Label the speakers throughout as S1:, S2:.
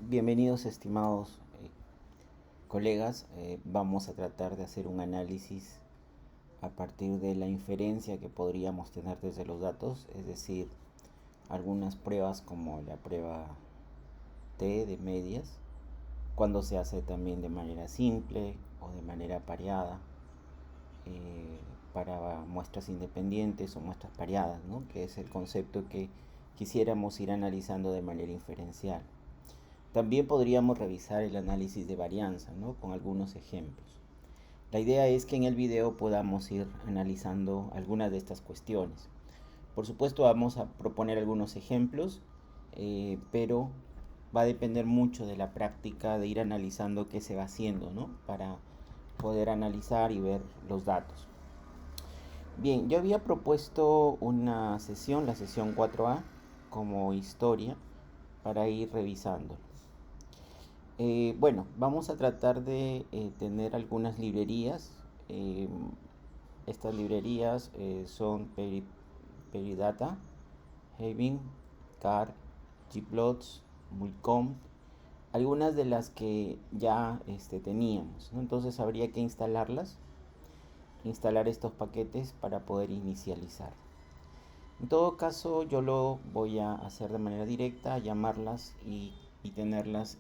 S1: Bienvenidos estimados colegas. Vamos a tratar de hacer un análisis a partir de la inferencia que podríamos tener desde los datos, es decir, algunas pruebas como la prueba T de medias, cuando se hace también de manera simple o de manera pareada, para muestras independientes o muestras pareadas, ¿no? Que es el concepto que quisiéramos ir analizando de manera inferencial. También podríamos revisar el análisis de varianza, ¿no? Con algunos ejemplos. La idea es que en el video podamos ir analizando algunas de estas cuestiones. Por supuesto vamos a proponer algunos ejemplos, pero va a depender mucho de la práctica de ir analizando qué se va haciendo, ¿no? Para poder analizar y ver los datos. Bien, yo había propuesto una sesión, la sesión 4A, como historia, para ir revisando. Bueno, vamos a tratar de tener algunas librerías. Estas librerías son Peridata, Having, Car, Gplots, Mulcom, algunas de las que ya teníamos, ¿no? Entonces habría que instalar estos paquetes para poder inicializar. En todo caso, yo lo voy a hacer de manera directa, llamarlas y tenerlas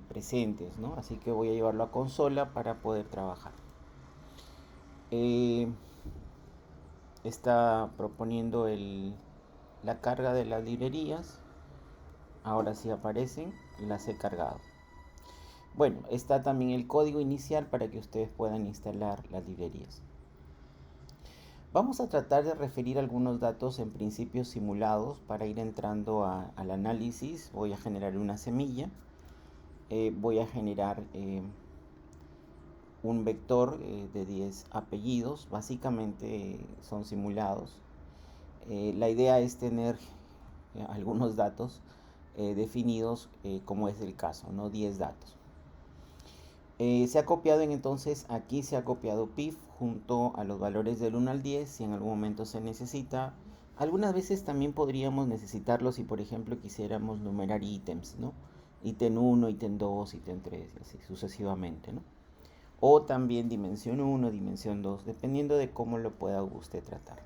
S1: presentes, ¿no? Así que voy a llevarlo a consola para poder trabajar. Está proponiendo la carga de las librerías. Ahora sí aparecen, las he cargado. Bueno, está también el código inicial para que ustedes puedan instalar las librerías. Vamos a tratar de referir algunos datos en principios simulados para ir entrando al análisis. Voy a generar una semilla. Voy a generar un vector de 10 apellidos. Básicamente son simulados. La idea es tener algunos datos definidos como es el caso, ¿no? 10 datos. Se ha copiado entonces, aquí se ha copiado pif junto a los valores del 1 al 10 si en algún momento se necesita. Algunas veces también podríamos necesitarlo si por ejemplo quisiéramos numerar ítems, ¿no? Ítem 1, ítem 2, ítem 3 y así sucesivamente, ¿no? O también dimensión 1, dimensión 2, dependiendo de cómo lo pueda usted tratar.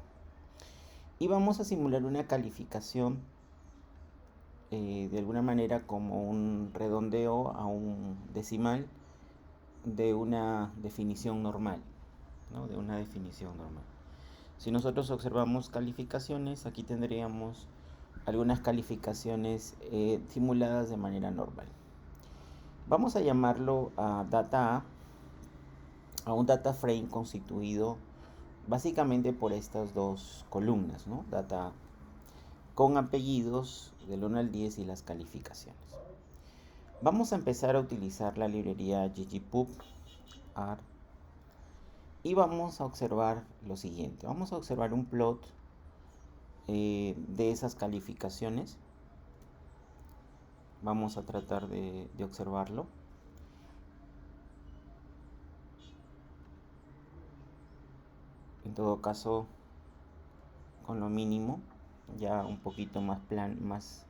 S1: Y vamos a simular una calificación de alguna manera como un redondeo a un decimal de una definición normal, ¿no? De una definición normal. Si nosotros observamos calificaciones, aquí tendríamos algunas calificaciones simuladas de manera normal. Vamos a llamarlo a data a un data frame constituido básicamente por estas dos columnas, ¿no? Data A, con apellidos del 1 al 10 y las calificaciones. Vamos a empezar a utilizar la librería ggpub.ar y vamos a observar lo siguiente. Vamos a observar un plot de esas calificaciones. Vamos a tratar de observarlo. En todo caso, con lo mínimo, ya un poquito más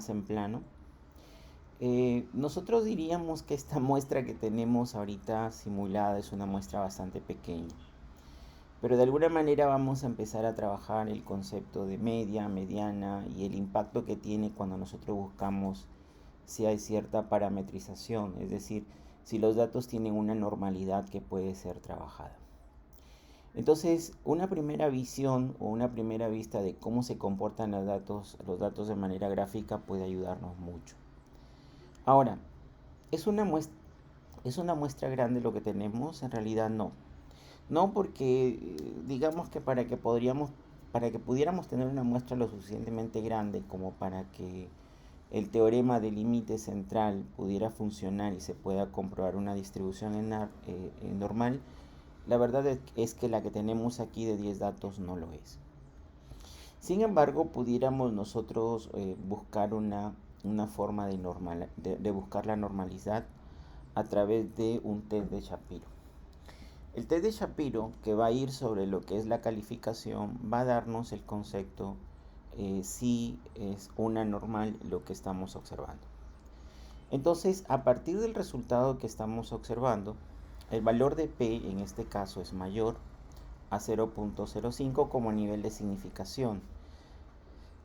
S1: en plano. Nosotros diríamos que esta muestra que tenemos ahorita simulada es una muestra bastante pequeña, pero de alguna manera vamos a empezar a trabajar el concepto de media, mediana y el impacto que tiene cuando nosotros buscamos si hay cierta parametrización, es decir, si los datos tienen una normalidad que puede ser trabajada. Entonces, una primera visión o una primera vista de cómo se comportan los datos de manera gráfica puede ayudarnos mucho. Ahora, ¿es una muestra grande lo que tenemos? En realidad no. No, porque digamos que para que pudiéramos tener una muestra lo suficientemente grande como para que el teorema del límite central pudiera funcionar y se pueda comprobar una distribución normal, la verdad es que la que tenemos aquí de 10 datos no lo es. Sin embargo, pudiéramos nosotros buscar una forma de buscar la normalidad a través de un test de Shapiro. El test de Shapiro, que va a ir sobre lo que es la calificación, va a darnos el concepto si es una normal lo que estamos observando. Entonces, a partir del resultado que estamos observando, el valor de P en este caso es mayor a 0.05 como nivel de significación.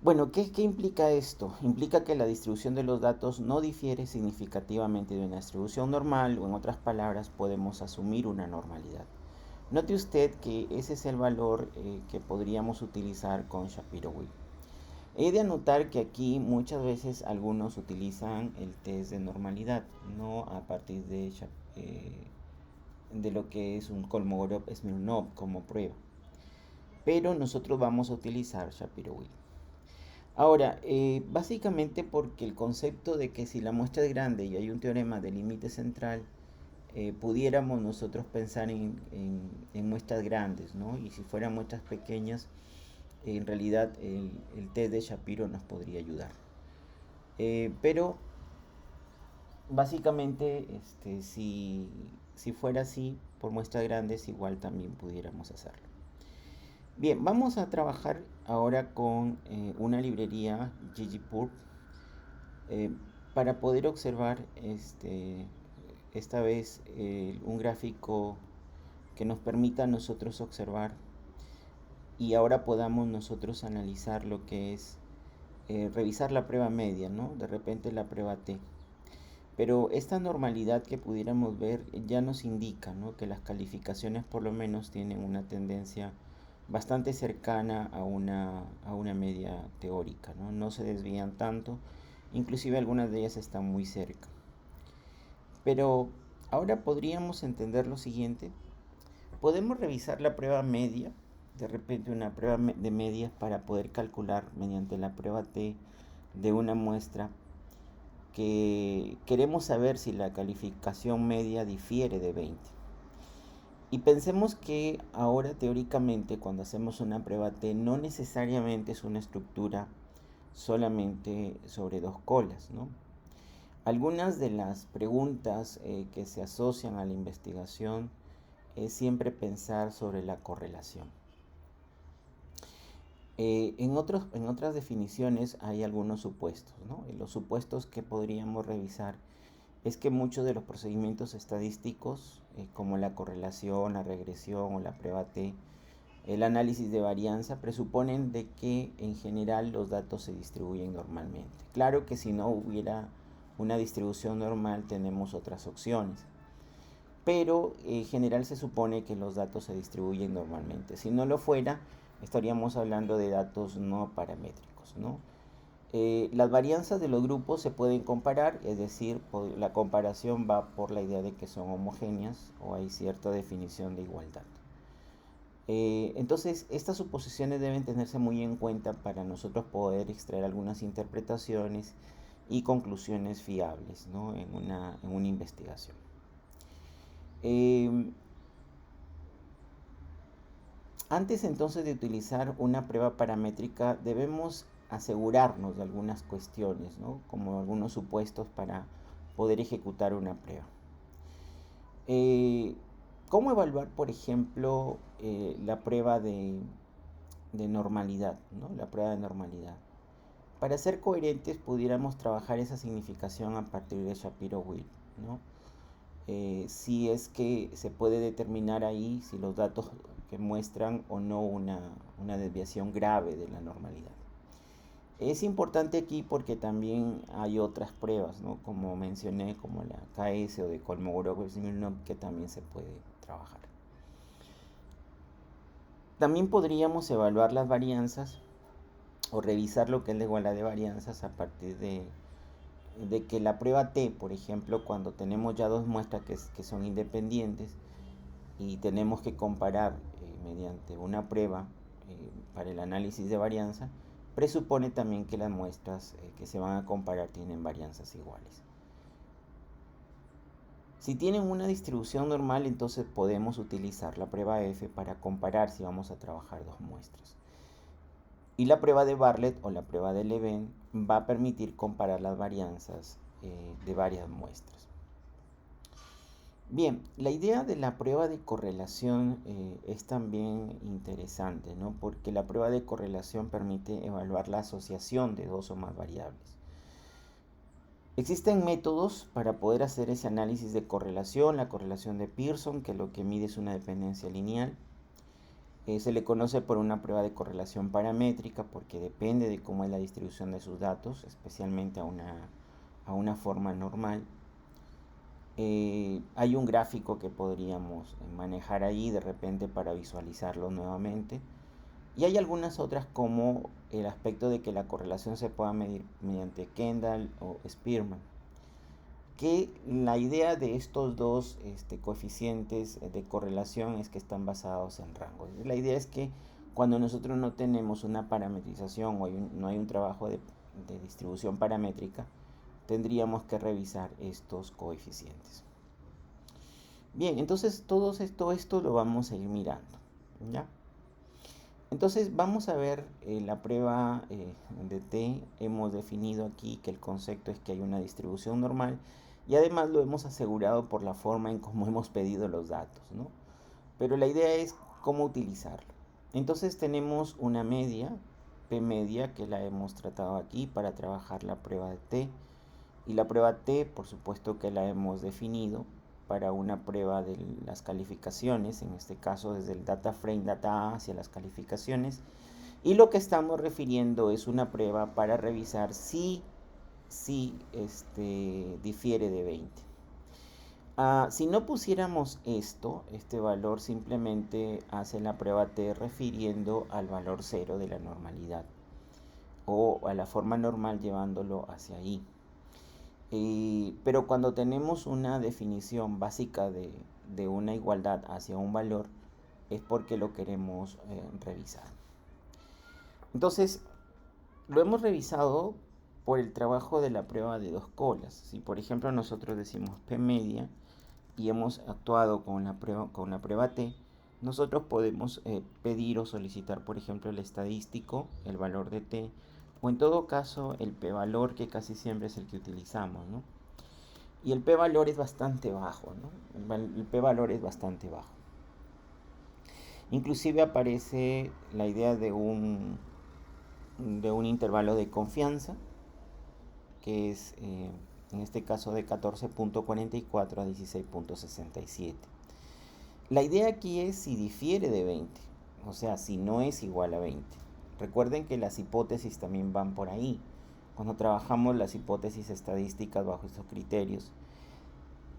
S1: Bueno, ¿qué implica esto? Implica que la distribución de los datos no difiere significativamente de una distribución normal, o en otras palabras, podemos asumir una normalidad. Note usted que ese es el valor que podríamos utilizar con Shapiro-Wilk. He de anotar que aquí muchas veces algunos utilizan el test de normalidad, no a partir de lo que es un Kolmogorov-Smirnov como prueba. Pero nosotros vamos a utilizar Shapiro-Wilk. Ahora, básicamente porque el concepto de que si la muestra es grande y hay un teorema de límite central, pudiéramos nosotros pensar en muestras grandes, ¿no? Y si fueran muestras pequeñas, en realidad el test de Shapiro nos podría ayudar. Pero básicamente, si fuera así, por muestras grandes, igual también pudiéramos hacerlo. Bien, vamos a trabajar ahora con una librería ggplot para poder observar esta vez un gráfico que nos permita a nosotros observar y ahora podamos nosotros analizar lo que es revisar la prueba media, ¿no? De repente la prueba T. Pero esta normalidad que pudiéramos ver ya nos indica, ¿no?, que las calificaciones por lo menos tienen una tendencia bastante cercana a una media teórica, ¿no? No se desvían tanto, inclusive algunas de ellas están muy cerca. Pero ahora podríamos entender lo siguiente. Podemos revisar la prueba media, de repente una prueba de medias, para poder calcular mediante la prueba T de una muestra que queremos saber si la calificación media difiere de 20. Y pensemos que ahora teóricamente cuando hacemos una prueba T no necesariamente es una estructura solamente sobre dos colas, ¿no? Algunas de las preguntas que se asocian a la investigación es siempre pensar sobre la correlación. En otras definiciones hay algunos supuestos, ¿no? Los supuestos que podríamos revisar es que muchos de los procedimientos estadísticos, como la correlación, la regresión o la prueba T, el análisis de varianza, presuponen de que en general los datos se distribuyen normalmente. Claro que si no hubiera una distribución normal tenemos otras opciones, pero en general se supone que los datos se distribuyen normalmente. Si no lo fuera, estaríamos hablando de datos no paramétricos, ¿no? Las varianzas de los grupos se pueden comparar, es decir, la comparación va por la idea de que son homogéneas o hay cierta definición de igualdad. Entonces, estas suposiciones deben tenerse muy en cuenta para nosotros poder extraer algunas interpretaciones y conclusiones fiables, ¿no?, en una investigación. Antes entonces de utilizar una prueba paramétrica debemos asegurarnos de algunas cuestiones, ¿no?, como algunos supuestos para poder ejecutar una prueba. ¿Cómo evaluar, por ejemplo, la prueba de normalidad, ¿no?, la prueba de normalidad? Para ser coherentes pudiéramos trabajar esa significación a partir de Shapiro-Wilk, ¿no? Si es que se puede determinar ahí si los datos que muestran o no una desviación grave de la normalidad. Es importante aquí porque también hay otras pruebas, ¿no?, como mencioné, como la KS o de Kolmogorov-Smirnov, que también se puede trabajar. También podríamos evaluar las varianzas o revisar lo que es la igualdad de varianzas a partir de que la prueba T, por ejemplo, cuando tenemos ya dos muestras que son independientes y tenemos que comparar mediante una prueba para el análisis de varianza, presupone también que las muestras que se van a comparar tienen varianzas iguales. Si tienen una distribución normal, entonces podemos utilizar la prueba F para comparar si vamos a trabajar dos muestras. Y la prueba de Bartlett o la prueba de Leven va a permitir comparar las varianzas de varias muestras. Bien, la idea de la prueba de correlación es también interesante, ¿no? Porque la prueba de correlación permite evaluar la asociación de dos o más variables. Existen métodos para poder hacer ese análisis de correlación, la correlación de Pearson, que lo que mide es una dependencia lineal. Se le conoce por una prueba de correlación paramétrica porque depende de cómo es la distribución de sus datos, especialmente a una forma normal. Hay un gráfico que podríamos manejar ahí de repente para visualizarlo nuevamente. Y hay algunas otras como el aspecto de que la correlación se pueda medir mediante Kendall o Spearman. Que la idea de estos dos coeficientes de correlación es que están basados en rangos. La idea es que cuando nosotros no tenemos una parametrización o no hay un trabajo de distribución paramétrica, tendríamos que revisar estos coeficientes. Bien, entonces todo esto lo vamos a ir mirando, ¿ya? Entonces vamos a ver la prueba de T. Hemos definido aquí que el concepto es que hay una distribución normal y además lo hemos asegurado por la forma en cómo hemos pedido los datos, ¿no? Pero la idea es cómo utilizarlo. Entonces tenemos una media, P media, que la hemos tratado aquí para trabajar la prueba de T. Y la prueba T, por supuesto que la hemos definido para una prueba de las calificaciones, en este caso desde el data frame data A hacia las calificaciones. Y lo que estamos refiriendo es una prueba para revisar si difiere de 20. Si no pusiéramos este valor simplemente hace la prueba T refiriendo al valor 0 de la normalidad o a la forma normal llevándolo hacia ahí. Pero cuando tenemos una definición básica de una igualdad hacia un valor, es porque lo queremos revisar. Entonces, lo hemos revisado por el trabajo de la prueba de dos colas. Si por ejemplo nosotros decimos P media y hemos actuado con la prueba T, nosotros podemos pedir o solicitar, por ejemplo, el estadístico, el valor de T, o en todo caso el p-valor, que casi siempre es el que utilizamos, ¿no? Y el p-valor es bastante bajo, ¿no? El p-valor es bastante bajo. Inclusive aparece la idea de un intervalo de confianza, que es en este caso de 14.44 a 16.67. La idea aquí es si difiere de 20, o sea, si no es igual a 20. Recuerden que las hipótesis también van por ahí. Cuando trabajamos las hipótesis estadísticas bajo estos criterios,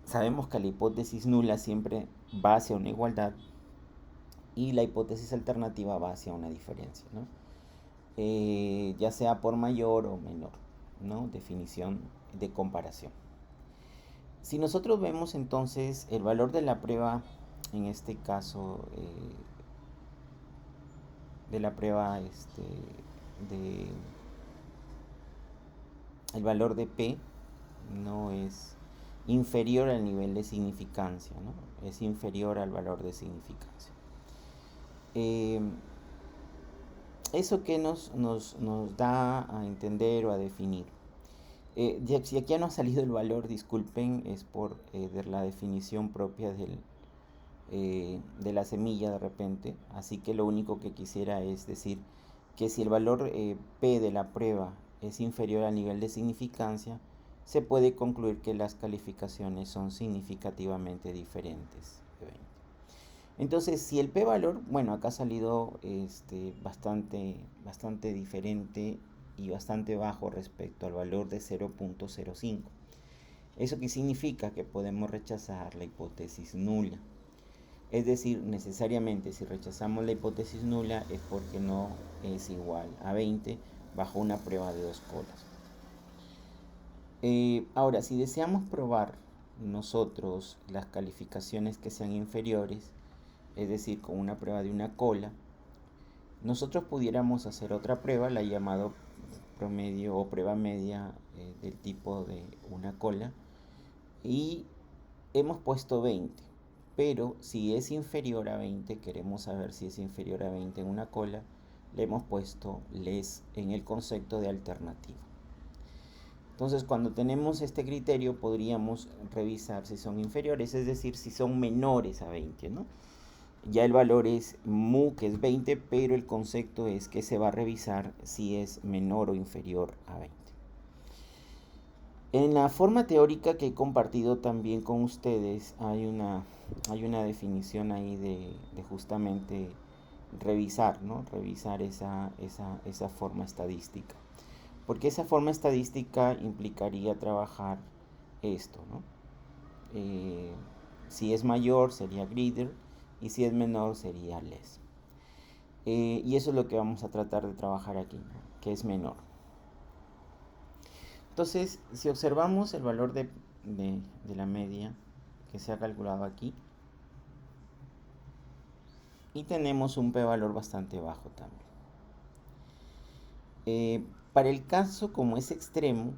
S1: sabemos que la hipótesis nula siempre va hacia una igualdad y la hipótesis alternativa va hacia una diferencia, ¿no? Ya sea por mayor o menor, ¿no? Definición de comparación. Si nosotros vemos entonces el valor de la prueba, en este caso de la prueba el valor de P no es inferior al nivel de significancia, ¿no? Es inferior al valor de significancia. ¿Eso qué nos da a entender o a definir? Si aquí ya no ha salido el valor, disculpen, es por de la definición propia de la semilla de repente. Así que lo único que quisiera es decir que si el valor P de la prueba es inferior al nivel de significancia, se puede concluir que las calificaciones son significativamente diferentes de 20. Entonces, si el p-valor, bueno, acá ha salido bastante diferente y bastante bajo respecto al valor de 0.05. ¿Eso qué significa? Que podemos rechazar la hipótesis nula. Es decir, necesariamente si rechazamos la hipótesis nula es porque no es igual a 20 bajo una prueba de dos colas. Ahora, si deseamos probar nosotros las calificaciones que sean inferiores, es decir, con una prueba de una cola, nosotros pudiéramos hacer otra prueba, la llamado promedio o prueba media del tipo de una cola, y hemos puesto 20, pero si es inferior a 20, queremos saber si es inferior a 20 en una cola, le hemos puesto less en el concepto de alternativa. Entonces, cuando tenemos este criterio, podríamos revisar si son inferiores, es decir, si son menores a 20, ¿no? Ya el valor es mu, que es 20, pero el concepto es que se va a revisar si es menor o inferior a 20. En la forma teórica que he compartido también con ustedes, hay una definición ahí de justamente revisar, ¿no? Revisar esa forma estadística. Porque esa forma estadística implicaría trabajar esto, ¿no? Si es mayor sería greater y si es menor sería less. Y eso es lo que vamos a tratar de trabajar aquí, ¿no? Que es menor. Entonces, si observamos el valor de la media que se ha calculado aquí, y tenemos un p-valor bastante bajo también. Para el caso como es extremo,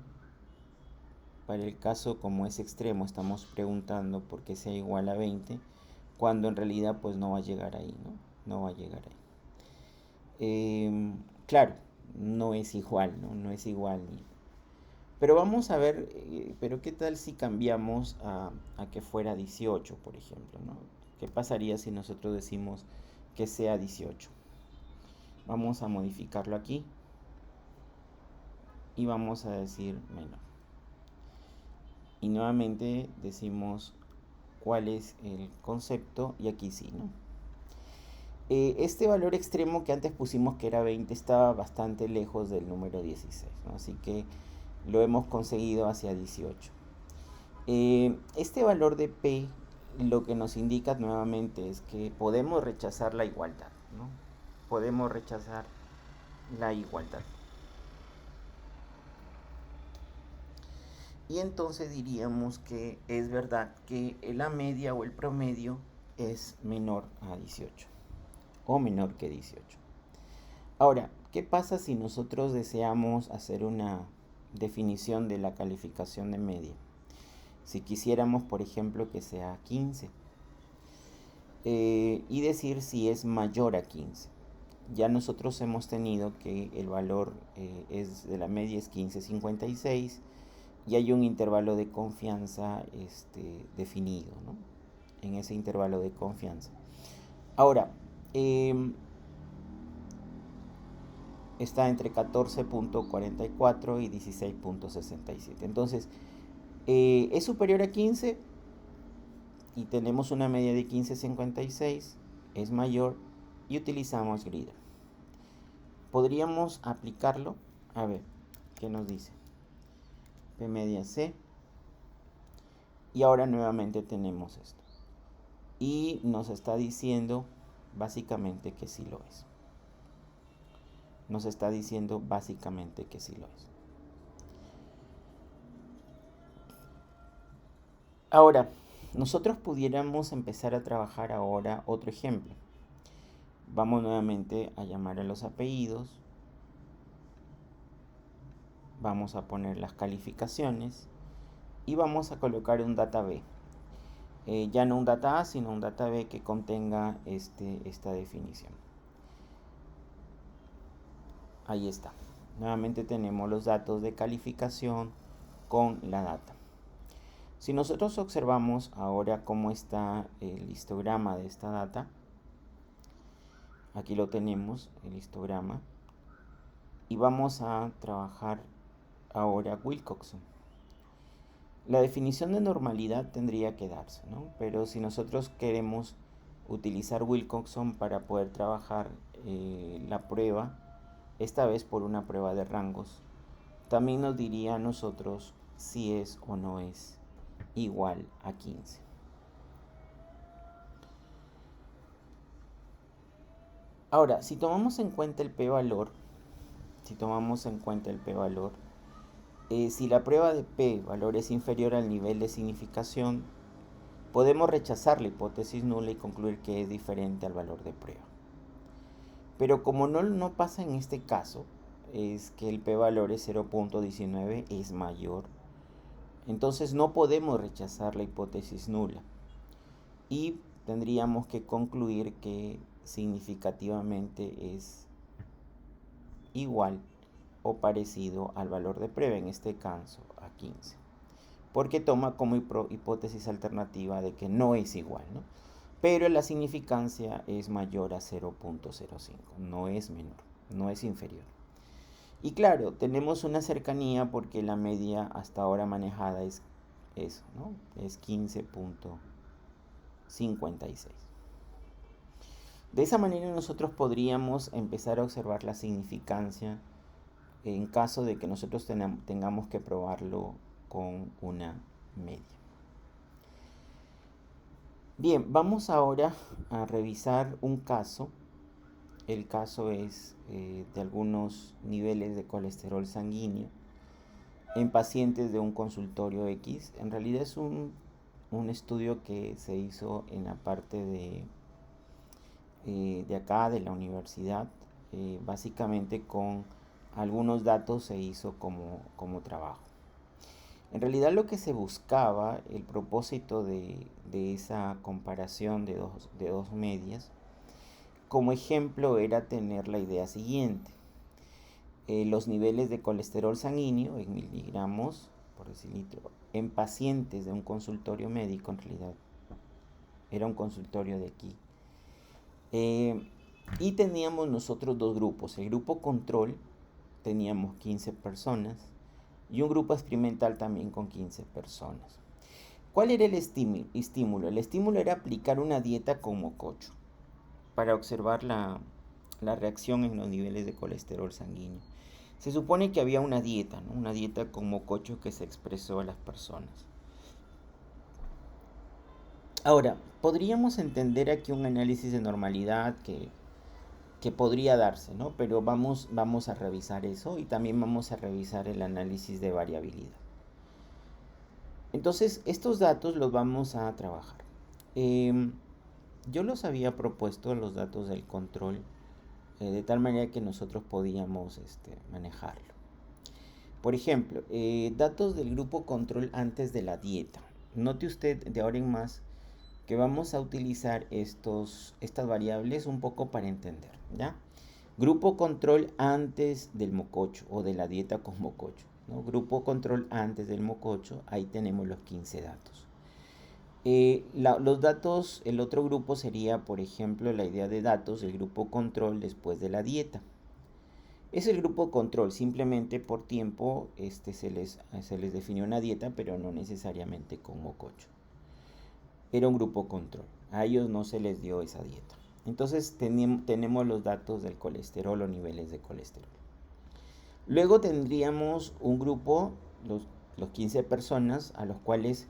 S1: estamos preguntando por qué sea igual a 20, cuando en realidad pues no va a llegar ahí, ¿no? No va a llegar ahí. Claro, no es igual, ¿no? No es igual. Pero vamos a ver, pero ¿qué tal si cambiamos a que fuera 18, por ejemplo, ¿no? ¿Qué pasaría si nosotros decimos que sea 18? Vamos a modificarlo aquí y vamos a decir menor. Y nuevamente decimos cuál es el concepto y aquí sí, ¿no? Este valor extremo que antes pusimos que era 20 estaba bastante lejos del número 16, ¿no? Así que lo hemos conseguido hacia 18. Este valor de P lo que nos indica nuevamente es que podemos rechazar la igualdad, ¿no? Podemos rechazar la igualdad. Y entonces diríamos que es verdad que la media o el promedio es menor a 18 o menor que 18. Ahora, ¿qué pasa si nosotros deseamos hacer una definición de la calificación de media? Si quisiéramos, por ejemplo, que sea 15 y decir si es mayor a 15. Ya nosotros hemos tenido que el valor de la media es 15,56 y hay un intervalo de confianza definido, ¿no? En ese intervalo de confianza. Ahora, está entre 14.44 y 16.67. Entonces, es superior a 15 y tenemos una media de 15,56, es mayor y utilizamos greater. Podríamos aplicarlo, a ver, ¿qué nos dice? P media C. Y ahora nuevamente tenemos esto. Y nos está diciendo básicamente que sí lo es. Nos está diciendo básicamente que sí lo es. Ahora, nosotros pudiéramos empezar a trabajar ahora otro ejemplo. Vamos nuevamente a llamar a los apellidos. Vamos a poner las calificaciones. Y vamos a colocar un data B. Ya no un data A, sino un data B que contenga esta definición. Ahí está. Nuevamente tenemos los datos de calificación con la data. Si nosotros observamos ahora cómo está el histograma de esta data, aquí lo tenemos, el histograma, y vamos a trabajar ahora Wilcoxon. La definición de normalidad tendría que darse, ¿no? Pero si nosotros queremos utilizar Wilcoxon para poder trabajar la prueba, esta vez por una prueba de rangos, también nos diría a nosotros si es o no es igual a 15. Ahora, si tomamos en cuenta el p-valor, si la prueba de p-valor es inferior al nivel de significación, podemos rechazar la hipótesis nula y concluir que es diferente al valor de prueba. Pero como no pasa en este caso, es que el p-valor es 0.19, es mayor, entonces no podemos rechazar la hipótesis nula y tendríamos que concluir que significativamente es igual o parecido al valor de prueba, en este caso 15, porque toma como hipótesis alternativa de que no es igual, ¿no? Pero la significancia es mayor a 0.05, no es menor, no es inferior. Y claro, tenemos una cercanía porque la media hasta ahora manejada es eso, ¿no? Es 15.56. De esa manera nosotros podríamos empezar a observar la significancia en caso de que nosotros tengamos que probarlo con una media. Bien, vamos ahora a revisar un caso. El caso es de algunos niveles de colesterol sanguíneo en pacientes de un consultorio X. En realidad es un estudio que se hizo en la parte de acá, de la universidad. Básicamente con algunos datos se hizo como trabajo. En realidad lo que se buscaba, el propósito de esa comparación de dos medias, como ejemplo era tener la idea siguiente. Los niveles de colesterol sanguíneo en miligramos por decilitro en pacientes de un consultorio médico, en realidad era un consultorio de aquí. Y teníamos nosotros dos grupos. El grupo control teníamos 15 personas y un grupo experimental también con 15 personas. ¿Cuál era el estímulo? El estímulo era aplicar una dieta con mococho para observar la reacción en los niveles de colesterol sanguíneo. Se supone que había una dieta, ¿no? Una dieta con mococho que se expresó a las personas. Ahora, podríamos entender aquí un análisis de normalidad que podría darse, ¿no? Pero vamos a revisar eso y también vamos a revisar el análisis de variabilidad. Entonces, estos datos los vamos a trabajar. Yo los había propuesto los datos del control de tal manera que nosotros podíamos manejarlo. Por ejemplo, datos del grupo control antes de la dieta. Note usted de ahora en más que vamos a utilizar estas variables un poco para entender, ¿ya? Grupo control antes del mococho o de la dieta con mococho, ¿no? Grupo control antes del mococho, ahí tenemos los 15 datos. Los datos, el otro grupo sería, por ejemplo, la idea de datos del grupo control después de la dieta. Es el grupo control, simplemente por tiempo se les definió una dieta, pero no necesariamente con mococho. Era un grupo control, a ellos no se les dio esa dieta. Entonces tenemos los datos del colesterol o niveles de colesterol. Luego tendríamos un grupo, los 15 personas, las cuales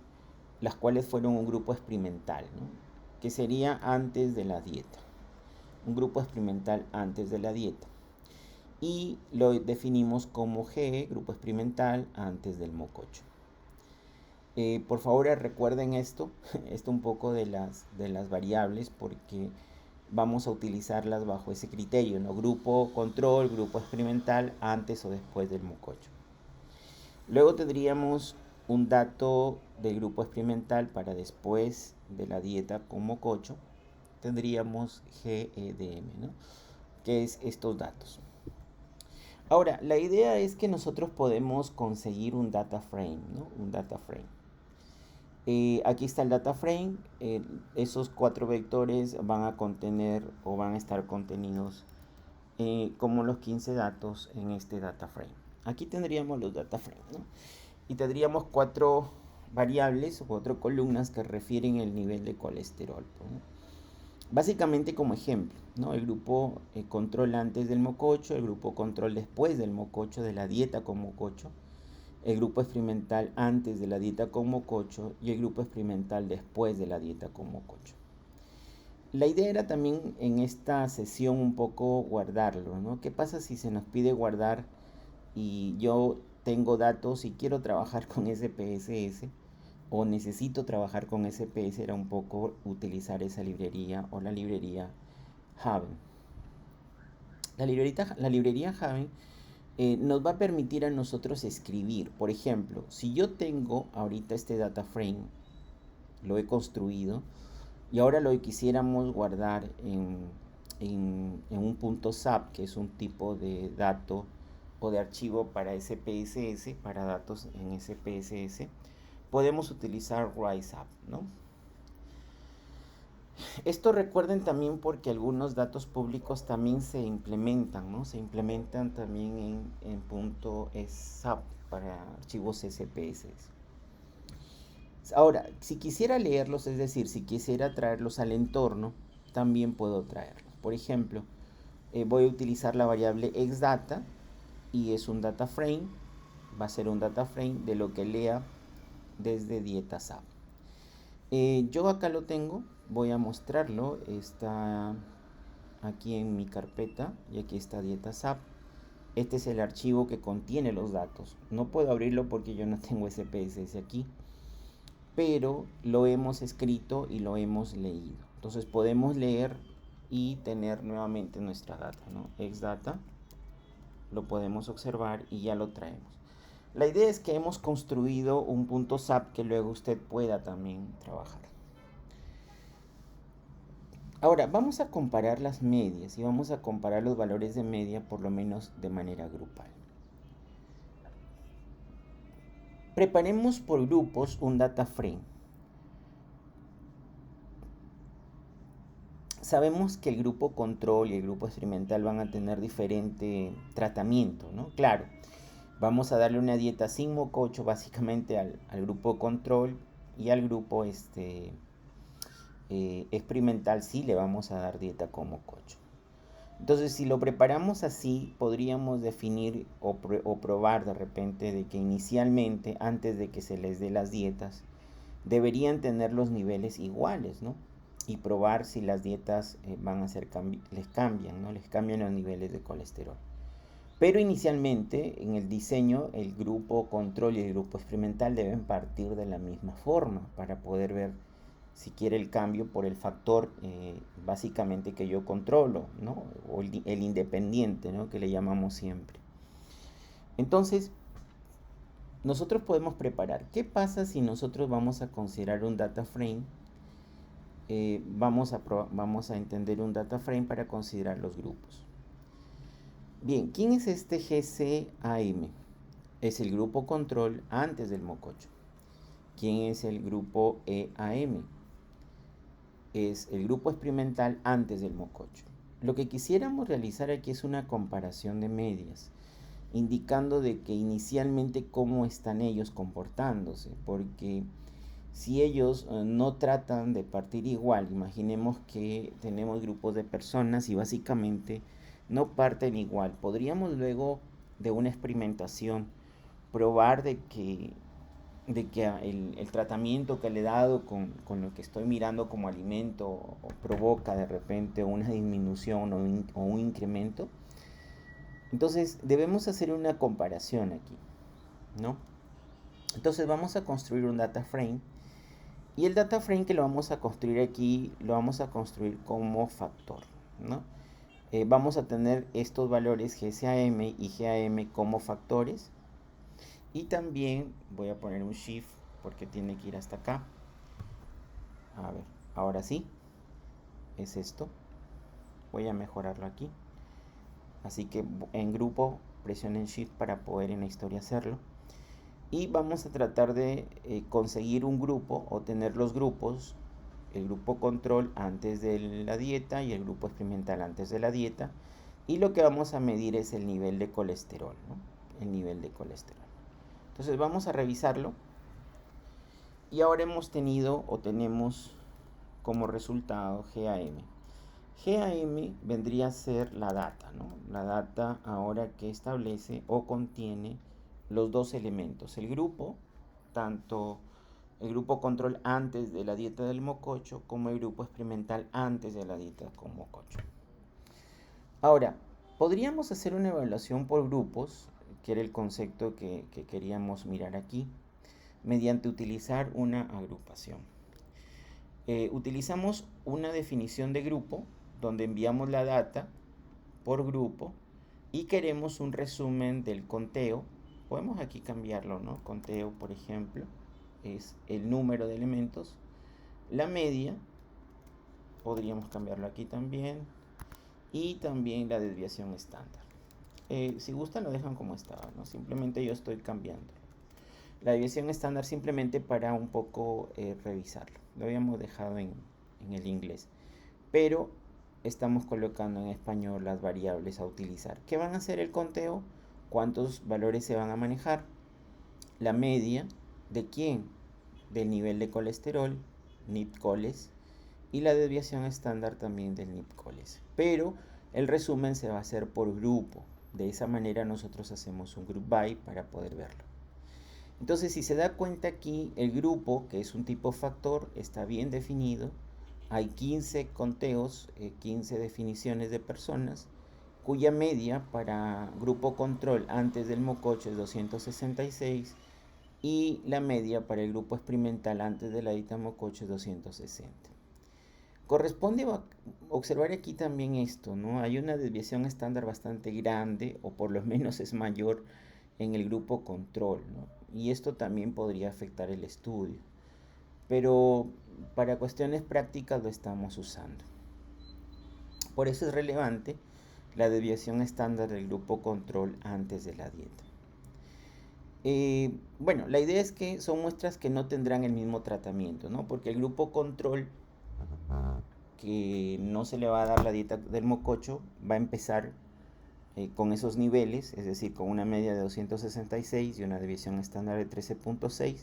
S1: fueron un grupo experimental, ¿no? Que sería antes de la dieta. Un grupo experimental antes de la dieta. Y lo definimos como G, grupo experimental antes del mococho. Por favor recuerden esto un poco de las variables, porque vamos a utilizarlas bajo ese criterio, ¿no? Grupo control, grupo experimental antes o después del mococho. Luego tendríamos un dato del grupo experimental para después de la dieta con mococho. Tendríamos GEDM, ¿no? Que es estos datos. Ahora, la idea es que nosotros podemos conseguir un data frame, ¿no? Un data frame. Aquí está el data frame. Esos 4 vectores van a contener o van a estar contenidos como los 15 datos en este data frame. Aquí tendríamos los data frames, ¿no? Y tendríamos 4 variables o 4 columnas que refieren el nivel de colesterol, ¿no? Básicamente como ejemplo, ¿no? El grupo control antes del mococho, el grupo control después del mococho, de la dieta con mococho, el grupo experimental antes de la dieta con mococho y el grupo experimental después de la dieta con mococho. La idea era también en esta sesión un poco guardarlo, ¿no? ¿Qué pasa si se nos pide guardar y yo tengo datos y quiero trabajar con SPSS o necesito trabajar con SPS? Era un poco utilizar esa librería o la librería Haven. La librería Haven nos va a permitir a nosotros escribir. Por ejemplo, si yo tengo ahorita este data frame, lo he construido y ahora lo quisiéramos guardar en un punto SAP, que es un tipo de dato o de archivo para SPSS, para datos en SPSS, podemos utilizar RiseUp, ¿no? Esto recuerden también porque algunos datos públicos también se implementan, ¿no? Se implementan también en punto .sap para archivos SPSS. Ahora, si quisiera leerlos, es decir, si quisiera traerlos al entorno, también puedo traerlos. Por ejemplo, voy a utilizar la variable xData y es un data frame, va a ser un data frame de lo que lea desde DietaSap. Yo acá lo tengo, voy a mostrarlo, está aquí en mi carpeta y aquí está DietaSap. Este es el archivo que contiene los datos. No puedo abrirlo porque yo no tengo SPSS aquí, pero lo hemos escrito y lo hemos leído. Entonces podemos leer y tener nuevamente nuestra data, ¿no? Xdata, lo podemos observar y ya lo traemos. La idea es que hemos construido un punto SAP que luego usted pueda también trabajar. Ahora, vamos a comparar las medias y vamos a comparar los valores de media por lo menos de manera grupal. Preparemos por grupos un data frame. Sabemos que el grupo control y el grupo experimental van a tener diferente tratamiento, ¿no? Claro, vamos a darle una dieta sin mococho básicamente al grupo control y al grupo experimental sí le vamos a dar dieta con mococho. Entonces, si lo preparamos así, podríamos definir o probar de repente de que inicialmente, antes de que se les dé las dietas, deberían tener los niveles iguales, ¿no? Y probar si las dietas van a ser les cambian, ¿no? Les cambian los niveles de colesterol. Pero inicialmente, en el diseño, el grupo control y el grupo experimental deben partir de la misma forma para poder ver si quiere el cambio por el factor básicamente que yo controlo, ¿no? O el independiente, ¿no? Que le llamamos siempre. Entonces, nosotros podemos preparar. ¿Qué pasa si nosotros vamos a considerar un data frame? Vamos a entender un data frame para considerar los grupos. Bien, ¿quién es este GCAM? Es el grupo control antes del mococho. ¿Quién es el grupo EAM? Es el grupo experimental antes del mococho. Lo que quisiéramos realizar aquí es una comparación de medias, indicando de que inicialmente cómo están ellos comportándose, porque si ellos no tratan de partir igual, imaginemos que tenemos grupos de personas y básicamente no parten igual, podríamos luego de una experimentación probar de que el tratamiento que le he dado con lo que estoy mirando como alimento provoca de repente una disminución o un incremento. Entonces debemos hacer una comparación aquí, ¿no? Entonces vamos a construir un data frame y el data frame que lo vamos a construir aquí lo vamos a construir como factor, ¿no? Vamos a tener estos valores GCAM y GAM como factores. Y también voy a poner un shift porque tiene que ir hasta acá. A ver, ahora sí. Es esto. Voy a mejorarlo aquí. Así que en grupo presionen shift para poder en la historia hacerlo. Y vamos a tratar de conseguir un grupo o tener los grupos. El grupo control antes de la dieta y el grupo experimental antes de la dieta. Y lo que vamos a medir es el nivel de colesterol, ¿no? El nivel de colesterol. Entonces vamos a revisarlo y ahora hemos tenido o tenemos como resultado GAM. GAM vendría a ser la data, ¿no? La data ahora que establece o contiene los dos elementos, el grupo, tanto el grupo control antes de la dieta del mococho como el grupo experimental antes de la dieta con mococho. Ahora, podríamos hacer una evaluación por grupos, que era el concepto que queríamos mirar aquí, mediante utilizar una agrupación. Utilizamos una definición de grupo, donde enviamos la data por grupo y queremos un resumen del conteo. Podemos aquí cambiarlo, ¿no? Conteo, por ejemplo, es el número de elementos. La media, podríamos cambiarlo aquí también. Y también la desviación estándar. Si gustan lo dejan como estaba, ¿no? Simplemente yo estoy cambiando la desviación estándar simplemente para un poco revisarlo. Lo habíamos dejado en el inglés, pero estamos colocando en español las variables a utilizar. ¿Qué van a hacer el conteo? ¿Cuántos valores se van a manejar? La media, ¿de quién? Del nivel de colesterol, NIT-coles, y la desviación estándar también del NIT-coles. Pero el resumen se va a hacer por grupo. De esa manera nosotros hacemos un group by para poder verlo. Entonces, si se da cuenta aquí, el grupo, que es un tipo factor, está bien definido. Hay 15 conteos, 15 definiciones de personas, cuya media para grupo control antes del mococho es 266 y la media para el grupo experimental antes de la dieta mococho es 260. Corresponde observar aquí también esto, ¿no? Hay una desviación estándar bastante grande, o por lo menos es mayor en el grupo control, ¿no? Y esto también podría afectar el estudio. Pero para cuestiones prácticas lo estamos usando. Por eso es relevante la desviación estándar del grupo control antes de la dieta. Bueno, la idea es que son muestras que no tendrán el mismo tratamiento, ¿no? Porque el grupo control, que no se le va a dar la dieta del mococho, va a empezar con esos niveles, es decir, con una media de 266 y una desviación estándar de 13.6.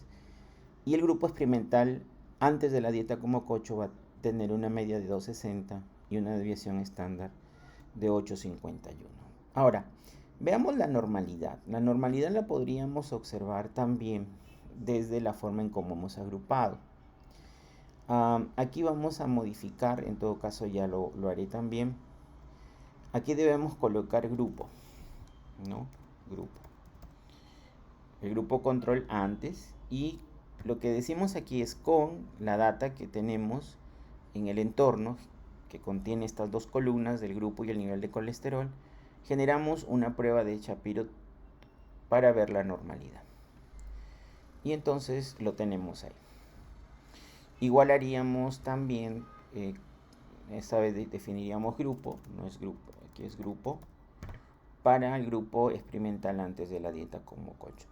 S1: Y el grupo experimental antes de la dieta con mococho va a tener una media de 260 y una desviación estándar de 851. Ahora, veamos la normalidad. La normalidad la podríamos observar también desde la forma en cómo hemos agrupado. Aquí vamos a modificar, en todo caso ya lo haré también. Aquí debemos colocar grupo, ¿no? Grupo. El grupo control antes, y lo que decimos aquí es con la data que tenemos en el entorno, que contiene estas dos columnas del grupo y el nivel de colesterol, generamos una prueba de Shapiro para ver la normalidad. Y entonces lo tenemos ahí. Igual haríamos también, esta vez definiríamos grupo, no es grupo, aquí es grupo, para el grupo experimental antes de la dieta con mococho.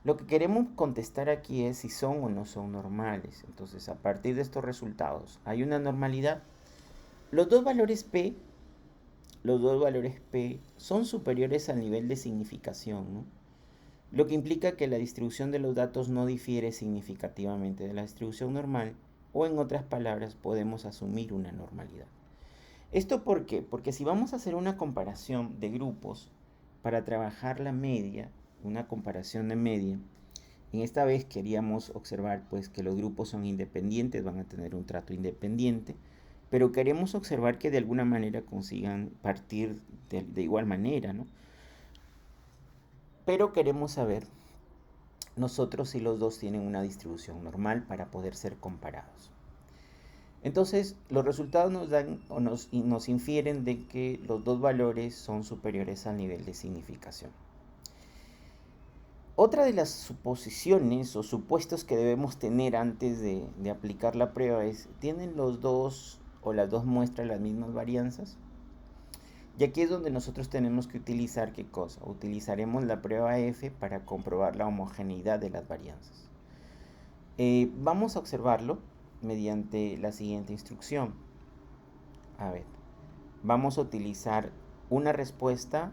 S1: Lo que queremos contestar aquí es si son o no son normales. Entonces, a partir de estos resultados, ¿hay una normalidad? Los dos valores P son superiores al nivel de significación, ¿no? Lo que implica que la distribución de los datos no difiere significativamente de la distribución normal, o en otras palabras, podemos asumir una normalidad. ¿Esto por qué? Porque si vamos a hacer una comparación de grupos para trabajar la media, una comparación de media, en esta vez queríamos observar pues que los grupos son independientes, van a tener un trato independiente, pero queremos observar que de alguna manera consigan partir de igual manera, ¿no? Pero queremos saber nosotros si los dos tienen una distribución normal para poder ser comparados. Entonces, los resultados nos dan o nos infieren de que los dos valores son superiores al nivel de significación. Otra de las suposiciones o supuestos que debemos tener antes de aplicar la prueba es, ¿tienen los dos o las dos muestras las mismas varianzas? Y aquí es donde nosotros tenemos que utilizar ¿qué cosa? Utilizaremos la prueba F para comprobar la homogeneidad de las varianzas. Vamos a observarlo mediante la siguiente instrucción. A ver, vamos a utilizar una respuesta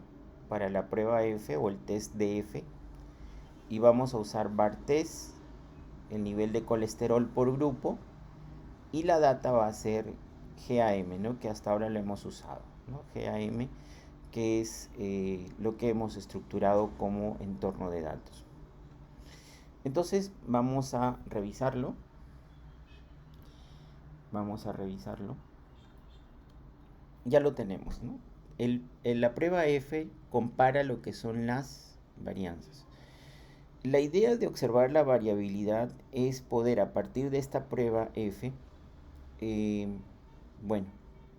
S1: para la prueba F o el test de F, y vamos a usar bar-test, el nivel de colesterol por grupo, y la data va a ser GAM, ¿no? Que hasta ahora lo hemos usado, ¿no? GAM, que es lo que hemos estructurado como entorno de datos. Entonces vamos a revisarlo. Ya lo tenemos, ¿no? La prueba F compara lo que son las varianzas. La idea de observar la variabilidad es poder, a partir de esta prueba F, bueno,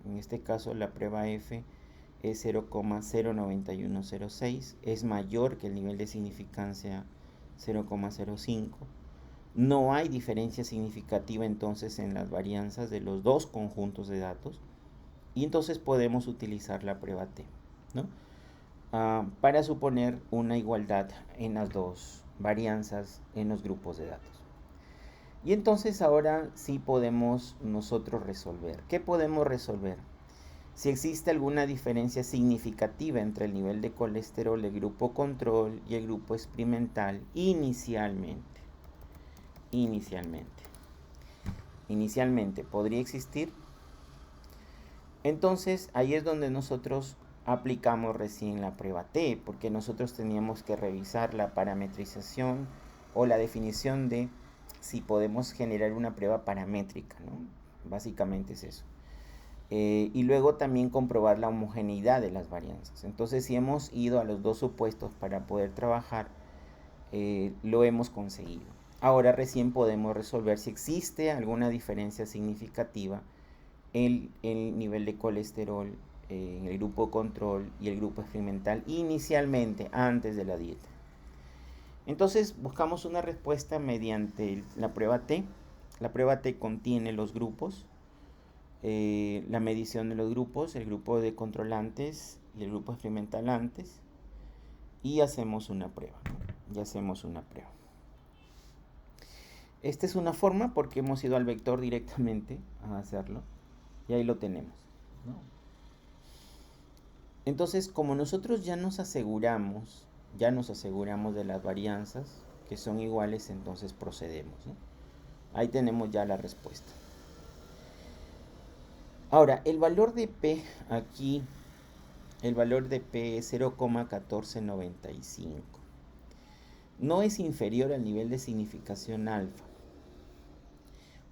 S1: en este caso la prueba F es 0,09106, es mayor que el nivel de significancia 0,05. No hay diferencia significativa entonces en las varianzas de los dos conjuntos de datos, y entonces podemos utilizar la prueba T, ¿no? para suponer una igualdad en las dos varianzas en los grupos de datos. Y entonces ahora sí podemos nosotros resolver. ¿Qué podemos resolver? Si existe alguna diferencia significativa entre el nivel de colesterol del grupo control y el grupo experimental inicialmente. Inicialmente podría existir. Entonces ahí es donde nosotros aplicamos recién la prueba T, porque nosotros teníamos que revisar la parametrización o la definición de si podemos generar una prueba paramétrica, ¿no? Básicamente es eso. Y luego también comprobar la homogeneidad de las varianzas. Entonces, si hemos ido a los dos supuestos para poder trabajar, lo hemos conseguido. Ahora recién podemos resolver si existe alguna diferencia significativa en el nivel de colesterol en el grupo control y el grupo experimental inicialmente, antes de la dieta. Entonces buscamos una respuesta mediante la prueba T. La prueba T contiene los grupos, la medición de los grupos, el grupo de controlantes y el grupo experimental antes, y hacemos una prueba. Y hacemos una prueba. Esta es una forma porque hemos ido al vector directamente a hacerlo, y ahí lo tenemos, ¿no? Entonces, como nosotros ya nos aseguramos de las varianzas que son iguales, entonces procedemos, ¿no? Ahí tenemos ya la respuesta. Ahora, el valor de P aquí, el valor de P es 0,1495. No es inferior al nivel de significación alfa.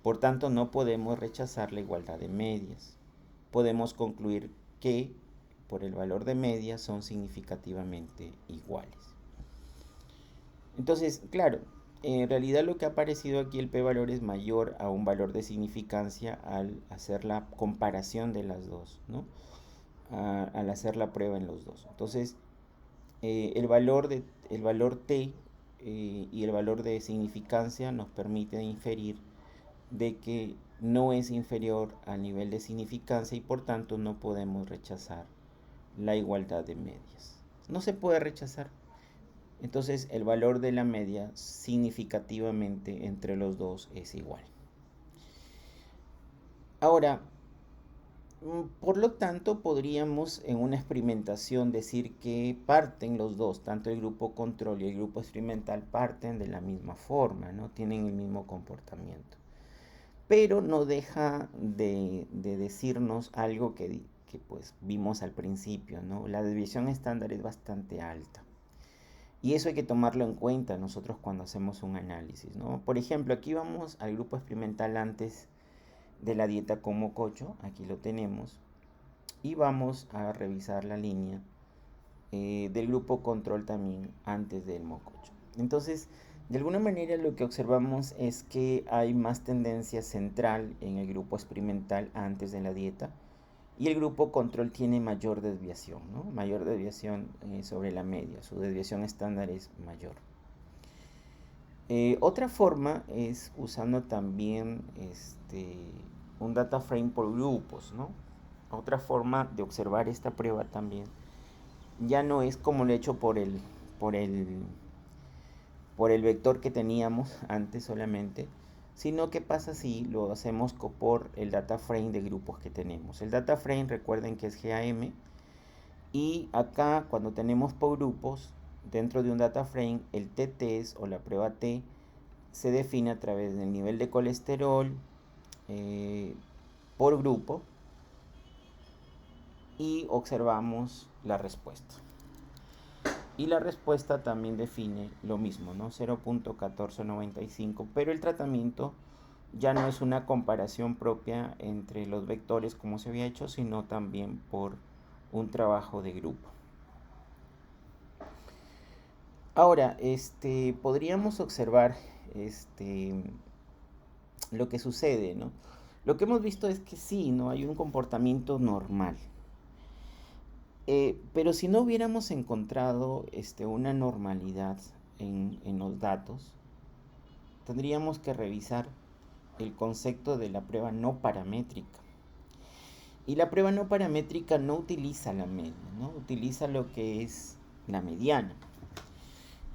S1: Por tanto, no podemos rechazar la igualdad de medias. Podemos concluir que por el valor de medias son significativamente iguales. Entonces, claro, en realidad lo que ha aparecido aquí, el p-valor es mayor a un valor de significancia al hacer la comparación de las dos, ¿no? Al hacer la prueba en los dos. Entonces, el valor t y el valor de significancia nos permite inferir de que no es inferior al nivel de significancia y por tanto no podemos rechazar la igualdad de medias. No se puede rechazar. Entonces el valor de la media significativamente entre los dos es igual. Ahora, por lo tanto, podríamos en una experimentación decir que parten los dos, tanto el grupo control y el grupo experimental parten de la misma forma, ¿no? Tienen el mismo comportamiento. Pero no deja de decirnos algo que pues vimos al principio, ¿no? La desviación estándar es bastante alta. Y eso hay que tomarlo en cuenta nosotros cuando hacemos un análisis, ¿no? Por ejemplo, aquí vamos al grupo experimental antes de la dieta con mococho, aquí lo tenemos, y vamos a revisar la línea del grupo control también antes del mococho. Entonces, de alguna manera lo que observamos es que hay más tendencia central en el grupo experimental antes de la dieta, y el grupo control tiene mayor desviación, ¿no? Mayor desviación sobre la media, su desviación estándar es mayor. Otra forma es usando también un data frame por grupos, ¿no? Otra forma de observar esta prueba también ya no es como lo he hecho por el vector que teníamos antes solamente, sino que pasa si lo hacemos por el data frame de grupos que tenemos. El data frame, recuerden que es GAM, y acá cuando tenemos por grupos, dentro de un data frame, el t-test o la prueba T se define a través del nivel de colesterol por grupo y observamos la respuesta. Y la respuesta también define lo mismo, ¿no? 0.1495, pero el tratamiento ya no es una comparación propia entre los vectores como se había hecho, sino también por un trabajo de grupo. Ahora, podríamos observar lo que sucede, ¿no? Lo que hemos visto es que sí, ¿no? Hay un comportamiento normal. Pero si no hubiéramos encontrado una normalidad en los datos, tendríamos que revisar el concepto de la prueba no paramétrica. Y la prueba no paramétrica no utiliza la media, ¿no? Utiliza lo que es la mediana.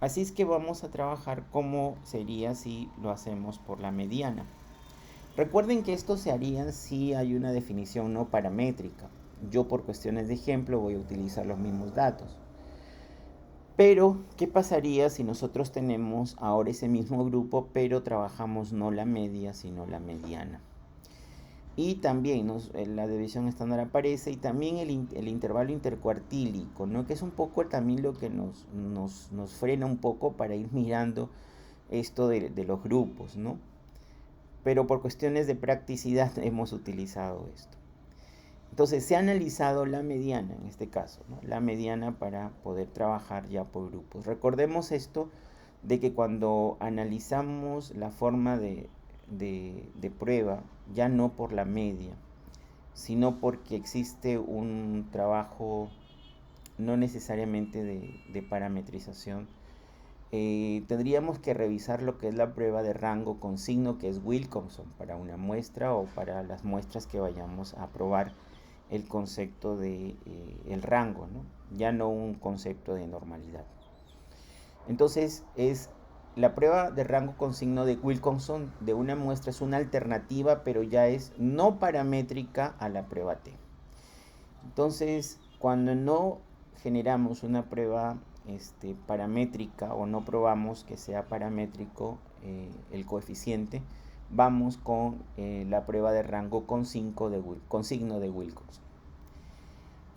S1: Así es que vamos a trabajar cómo sería si lo hacemos por la mediana. Recuerden que esto se haría si hay una definición no paramétrica. Yo por cuestiones de ejemplo voy a utilizar los mismos datos. Pero, ¿qué pasaría si nosotros tenemos ahora ese mismo grupo, pero trabajamos no la media, sino la mediana? Y también la división estándar aparece, y también el intervalo intercuartílico, ¿no? Que es un poco también lo que nos frena un poco para ir mirando esto de los grupos, ¿no? Pero por cuestiones de practicidad hemos utilizado esto. Entonces se ha analizado la mediana en este caso, ¿no? La mediana para poder trabajar ya por grupos. Recordemos esto de que cuando analizamos la forma de prueba, ya no por la media, sino porque existe un trabajo no necesariamente de parametrización, tendríamos que revisar lo que es la prueba de rango con signo, que es Wilcoxon, para una muestra o para las muestras que vayamos a probar el concepto de el rango, ¿no? Ya no un concepto de normalidad. Entonces la prueba de rango con signo de Wilcoxon de una muestra es una alternativa, pero ya es no paramétrica a la prueba T. Entonces, cuando no generamos una prueba paramétrica o no probamos que sea paramétrico el coeficiente, vamos con la prueba de rango con signo de Wilcoxon.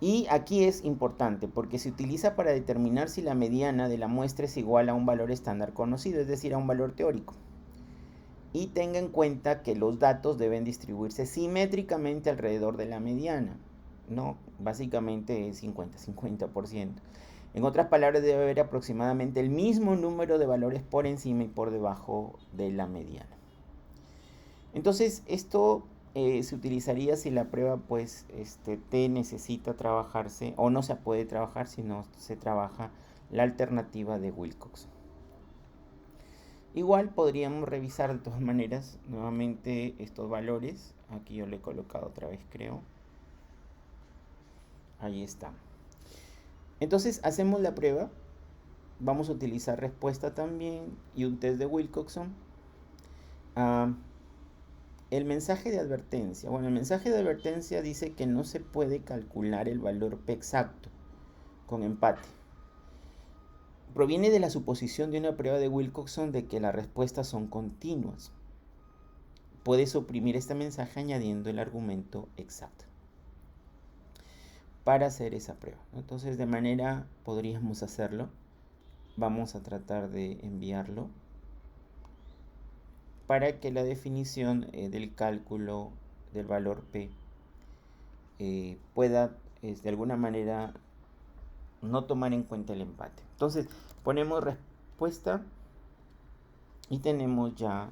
S1: Y aquí es importante porque se utiliza para determinar si la mediana de la muestra es igual a un valor estándar conocido, es decir, a un valor teórico. Y tenga en cuenta que los datos deben distribuirse simétricamente alrededor de la mediana, ¿no? Básicamente es 50-50%. En otras palabras, debe haber aproximadamente el mismo número de valores por encima y por debajo de la mediana. Entonces, esto se utilizaría si la prueba, pues, T necesita trabajarse o no se puede trabajar si no se trabaja la alternativa de Wilcoxon. Igual podríamos revisar de todas maneras nuevamente estos valores. Aquí yo le he colocado otra vez, creo. Ahí está. Entonces hacemos la prueba. Vamos a utilizar respuesta también y un test de Wilcoxon. El mensaje de advertencia. Bueno, el mensaje de advertencia dice que no se puede calcular el valor P exacto con empate. Proviene de la suposición de una prueba de Wilcoxon de que las respuestas son continuas. Puedes suprimir este mensaje añadiendo el argumento exacto para hacer esa prueba. Entonces, de manera podríamos hacerlo. Vamos a tratar de enviarlo para que la definición del cálculo del valor P pueda de alguna manera no tomar en cuenta el empate. Entonces ponemos respuesta y tenemos ya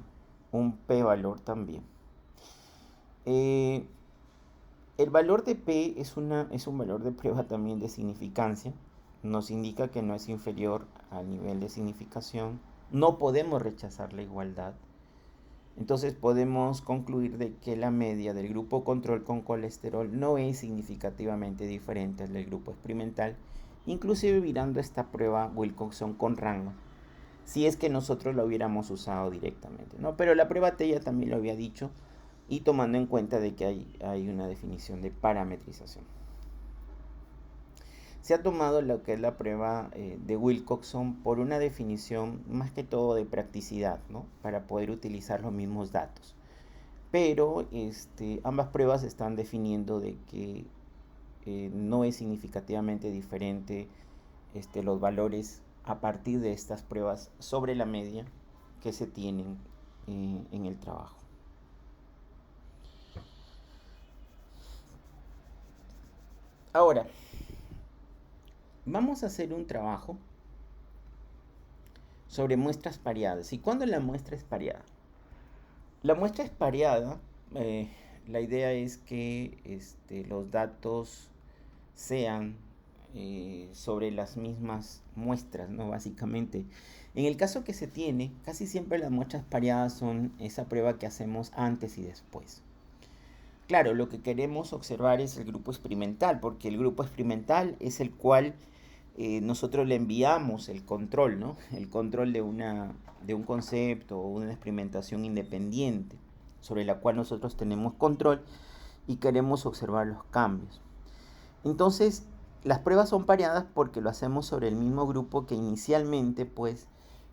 S1: un P valor también. El valor de P es un valor de prueba también de significancia. Nos indica que no es inferior al nivel de significación. No podemos rechazar la igualdad. Entonces podemos concluir de que la media del grupo control con colesterol no es significativamente diferente al del grupo experimental, inclusive mirando esta prueba Wilcoxon con rango, si es que nosotros lo hubiéramos usado directamente, ¿no? Pero la prueba T ya también lo había dicho, y tomando en cuenta de que hay una definición de parametrización. Se ha tomado lo que es la prueba de Wilcoxon por una definición más que todo de practicidad, ¿no? Para poder utilizar los mismos datos. Pero ambas pruebas están definiendo de que no es significativamente diferente los valores a partir de estas pruebas sobre la media que se tienen en el trabajo. Ahora, vamos a hacer un trabajo sobre muestras pareadas. ¿Y cuándo la muestra es pareada? La muestra es pareada. La idea es que los datos sean sobre las mismas muestras, ¿no? Básicamente. En el caso que se tiene, casi siempre las muestras pareadas son esa prueba que hacemos antes y después. Claro, lo que queremos observar es el grupo experimental, porque el grupo experimental es el cual nosotros le enviamos el control, ¿no? El control de un concepto o una experimentación independiente sobre la cual nosotros tenemos control y queremos observar los cambios. Entonces, las pruebas son pareadas porque lo hacemos sobre el mismo grupo que inicialmente pues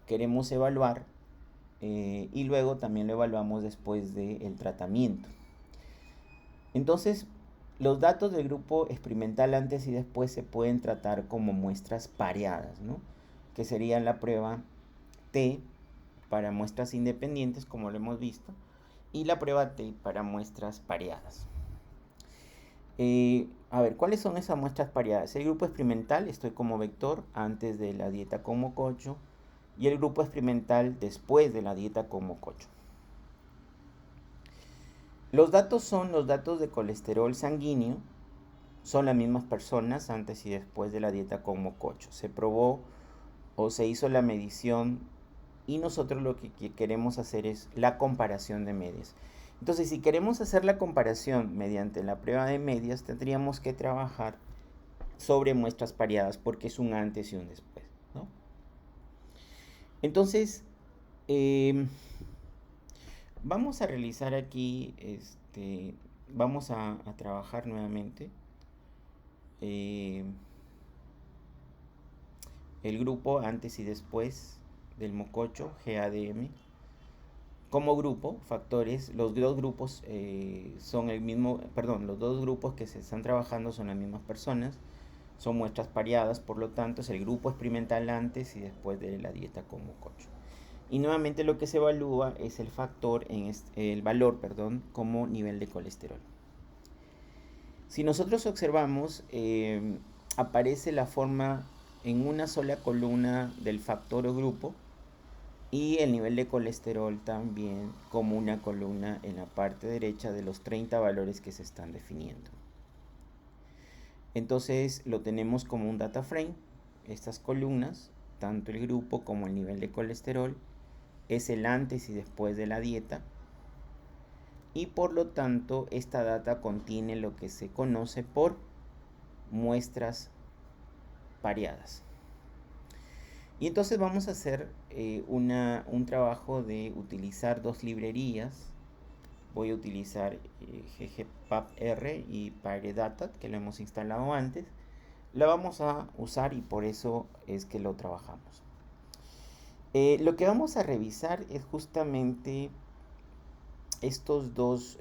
S1: queremos evaluar y luego también lo evaluamos después del tratamiento. Entonces, los datos del grupo experimental antes y después se pueden tratar como muestras pareadas, ¿no? Que serían la prueba T para muestras independientes, como lo hemos visto, y la prueba T para muestras pareadas. A ver, ¿cuáles son esas muestras pareadas? El grupo experimental, estoy como vector antes de la dieta con mococho, y el grupo experimental después de la dieta con mococho. Los datos son los datos de colesterol sanguíneo, son las mismas personas antes y después de la dieta con mococho. Se probó o se hizo la medición y nosotros lo que queremos hacer es la comparación de medias. Entonces, si queremos hacer la comparación mediante la prueba de medias, tendríamos que trabajar sobre muestras pareadas porque es un antes y un después, ¿no? Entonces, vamos a realizar aquí, vamos a trabajar nuevamente el grupo antes y después del mococho, GADM. Como grupo, factores, los dos grupos son el mismo, perdón, los dos grupos que se están trabajando son las mismas personas, son muestras pareadas, por lo tanto es el grupo experimental antes y después de la dieta con mococho. Y nuevamente lo que se evalúa es el factor, el valor, perdón, como nivel de colesterol. Si nosotros observamos, aparece la forma en una sola columna del factor o grupo y el nivel de colesterol también como una columna en la parte derecha de los 30 valores que se están definiendo. Entonces lo tenemos como un data frame, estas columnas, tanto el grupo como el nivel de colesterol, es el antes y después de la dieta y por lo tanto esta data contiene lo que se conoce por muestras pareadas. Y entonces vamos a hacer un trabajo de utilizar dos librerías. Voy a utilizar ggpapr y PareData, que lo hemos instalado antes. La vamos a usar y por eso es que lo trabajamos. Lo que vamos a revisar es justamente estos dos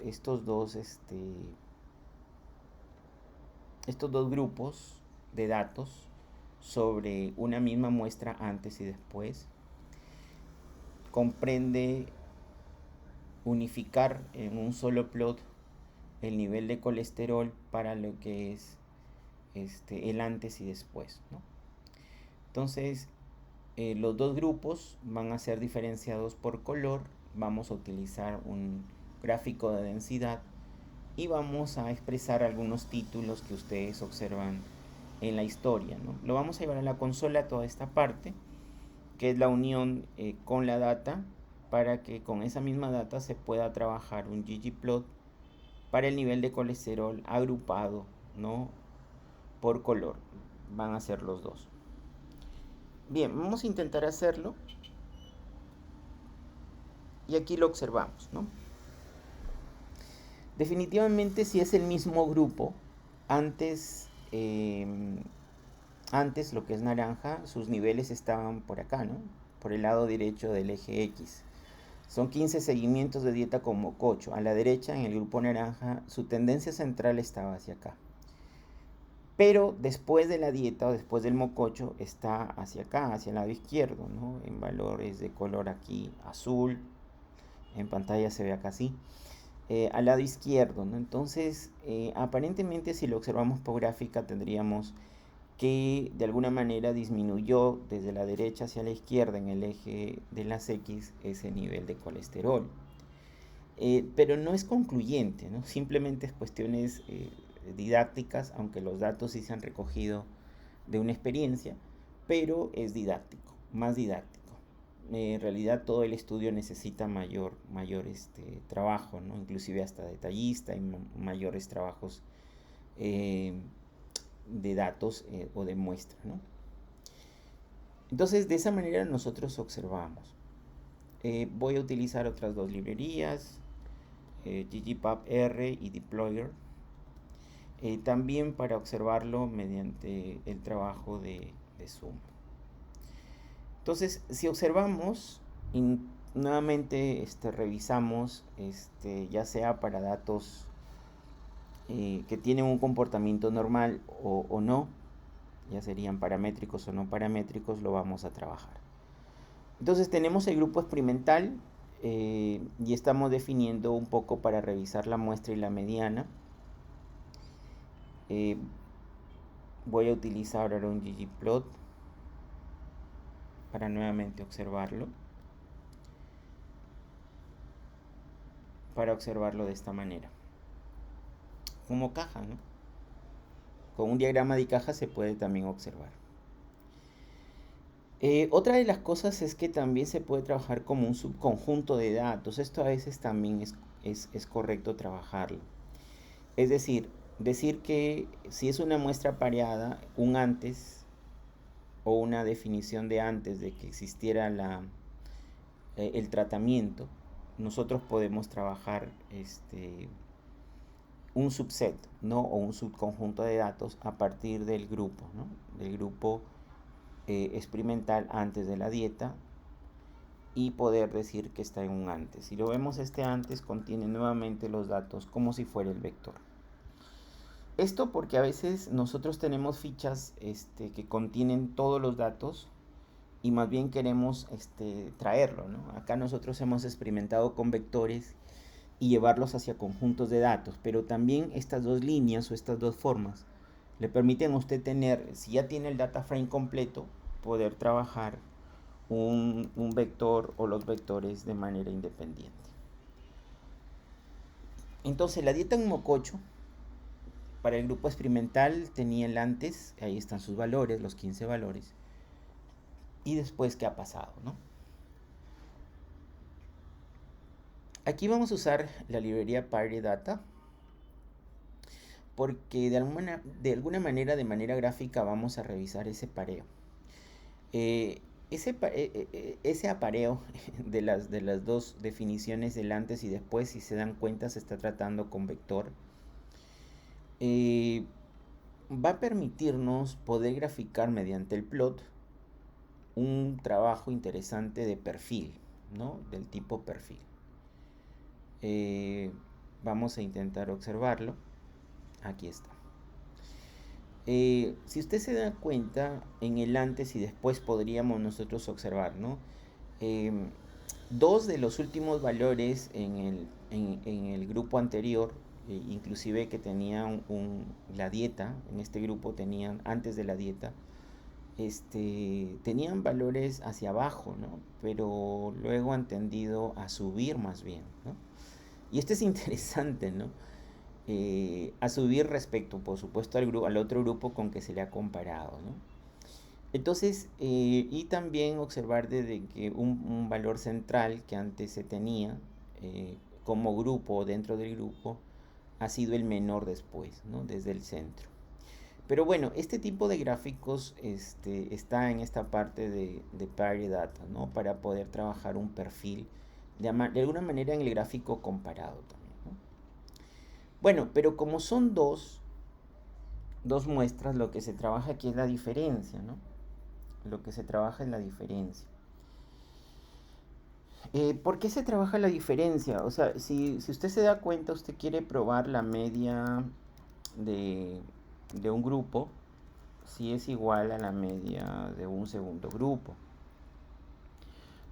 S1: grupos de datos sobre una misma muestra antes y después. Comprende unificar en un solo plot el nivel de colesterol para lo que es el antes y después, ¿no? Entonces, los dos grupos van a ser diferenciados por color. Vamos a utilizar un gráfico de densidad y vamos a expresar algunos títulos que ustedes observan en la historia, ¿no? Lo vamos a llevar a la consola toda esta parte, que es la unión con la data, para que con esa misma data se pueda trabajar un ggplot para el nivel de colesterol agrupado, ¿no? Por color. Van a ser los dos. Bien, vamos a intentar hacerlo. Y aquí lo observamos, ¿no? Definitivamente si es el mismo grupo, antes lo que es naranja, sus niveles estaban por acá, ¿no? Por el lado derecho del eje X. Son 15 seguimientos de dieta con mococho. A la derecha, en el grupo naranja, su tendencia central estaba hacia acá. Pero después de la dieta o después del mococho está hacia acá, hacia el lado izquierdo, ¿no? En valores de color aquí azul. En pantalla se ve acá así. Al lado izquierdo, ¿no? Entonces, aparentemente si lo observamos por gráfica tendríamos que de alguna manera disminuyó desde la derecha hacia la izquierda en el eje de las X ese nivel de colesterol. Pero no es concluyente, ¿no? Simplemente es cuestiones didácticas, aunque los datos sí se han recogido de una experiencia, pero es didáctico, más didáctico. en realidad todo el estudio necesita mayor trabajo, ¿no? Inclusive hasta detallista y mayores trabajos de datos o de muestra, ¿no? Entonces, de esa manera nosotros observamos. Voy a utilizar otras dos librerías, ggpub-r y deployer, también para observarlo mediante el trabajo de zoom. Entonces, si observamos y nuevamente revisamos, ya sea para datos que tienen un comportamiento normal o no, ya serían paramétricos o no paramétricos, lo vamos a trabajar. Entonces tenemos el grupo experimental y estamos definiendo un poco para revisar la muestra y la mediana. Voy a utilizar ahora un ggplot para nuevamente observarlo. Para observarlo de esta manera. Como caja, ¿no? Con un diagrama de caja se puede también observar. Otra de las cosas es que también se puede trabajar como un subconjunto de datos. Esto a veces también es correcto trabajarlo. Es decir que si es una muestra pareada, un antes o una definición de antes de que existiera el tratamiento, nosotros podemos trabajar un subset, ¿no? O un subconjunto de datos a partir del grupo, ¿no? Del grupo experimental antes de la dieta y poder decir que está en un antes. Si lo vemos, este antes contiene nuevamente los datos como si fuera el vector. Esto porque a veces nosotros tenemos fichas que contienen todos los datos y más bien queremos traerlo, ¿no? Acá nosotros hemos experimentado con vectores y llevarlos hacia conjuntos de datos, pero también estas dos líneas o estas dos formas le permiten a usted tener, si ya tiene el data frame completo, poder trabajar un vector o los vectores de manera independiente. Entonces la dieta en mococho para el grupo experimental tenía el antes, ahí están sus valores, los 15 valores, y después qué ha pasado, ¿no? Aquí vamos a usar la librería Parity Data porque de alguna manera, de manera gráfica, vamos a revisar ese pareo. Ese apareo de las dos definiciones del antes y después, si se dan cuenta, se está tratando con vector. Va a permitirnos poder graficar mediante el plot un trabajo interesante de perfil, ¿no? Del tipo perfil. Vamos a intentar observarlo. Aquí está. Si usted se da cuenta, en el antes y después podríamos nosotros observar, ¿no? Dos de los últimos valores en el grupo anterior, inclusive que tenían la dieta, en este grupo tenían, antes de la dieta, tenían valores hacia abajo, ¿no? Pero luego han tendido a subir más bien, ¿no? Y esto es interesante, ¿no? A subir respecto, por supuesto, al otro grupo con que se le ha comparado, ¿no? Entonces, y también observar desde que un valor central que antes se tenía como grupo o dentro del grupo ha sido el menor después, ¿no? Desde el centro. Pero bueno, este tipo de gráficos está en esta parte de Parity Data, ¿no? Para poder trabajar un perfil de alguna manera en el gráfico comparado también, ¿no? Bueno, pero como son dos muestras, lo que se trabaja aquí es la diferencia, ¿no? Lo que se trabaja es la diferencia. ¿Por qué se trabaja la diferencia? O sea, si usted se da cuenta, usted quiere probar la media de un grupo, si es igual a la media de un segundo grupo.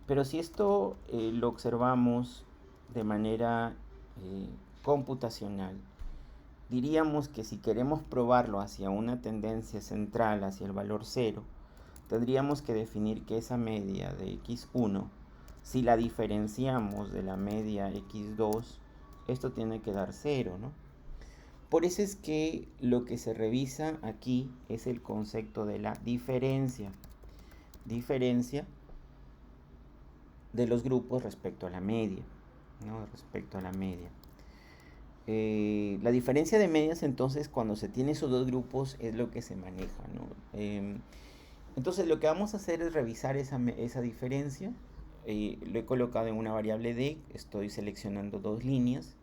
S1: Pero si esto lo observamos de manera computacional, diríamos que si queremos probarlo hacia una tendencia central, hacia el valor 0, tendríamos que definir que esa media de x1, si la diferenciamos de la media x2, esto tiene que dar 0, ¿no? Por eso es que lo que se revisa aquí es el concepto de la diferencia. Diferencia de los grupos respecto a la media, ¿no? Respecto a la media. La diferencia de medias, entonces, cuando se tiene esos dos grupos, es lo que se maneja, ¿no? Entonces, lo que vamos a hacer es revisar esa diferencia. Lo he colocado en una variable D, estoy seleccionando dos líneas,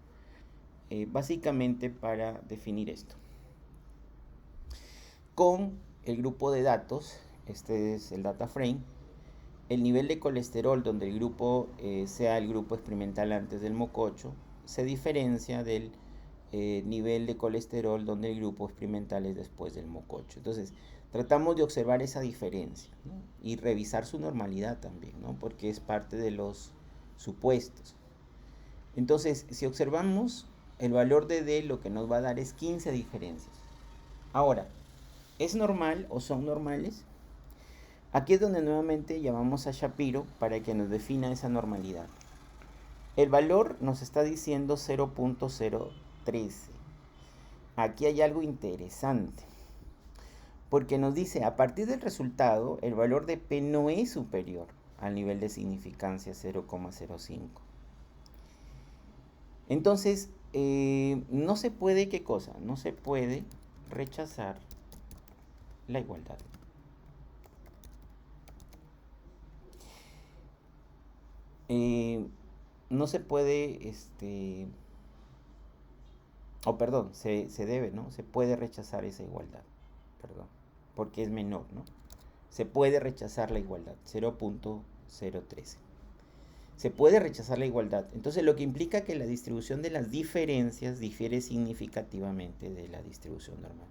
S1: básicamente para definir esto. Con el grupo de datos, este es el data frame, el nivel de colesterol donde el grupo sea el grupo experimental antes del mococho se diferencia del nivel de colesterol donde el grupo experimental es después del mococho. Entonces, tratamos de observar esa diferencia, ¿no? Y revisar su normalidad también, ¿no? Porque es parte de los supuestos. Entonces, si observamos el valor de D, lo que nos va a dar es 15 diferencias. Ahora, ¿es normal o son normales? Aquí es donde nuevamente llamamos a Shapiro para que nos defina esa normalidad. El valor nos está diciendo 0.013. Aquí hay algo interesante, porque nos dice, a partir del resultado, el valor de P no es superior al nivel de significancia 0,05. Entonces, no se puede, ¿qué cosa? No se puede rechazar la igualdad. No se puede, perdón, se debe, ¿no? Se puede rechazar esa igualdad, perdón, porque es menor, ¿no? Se puede rechazar la igualdad, 0.013. Se puede rechazar la igualdad. Entonces, lo que implica que la distribución de las diferencias difiere significativamente de la distribución normal.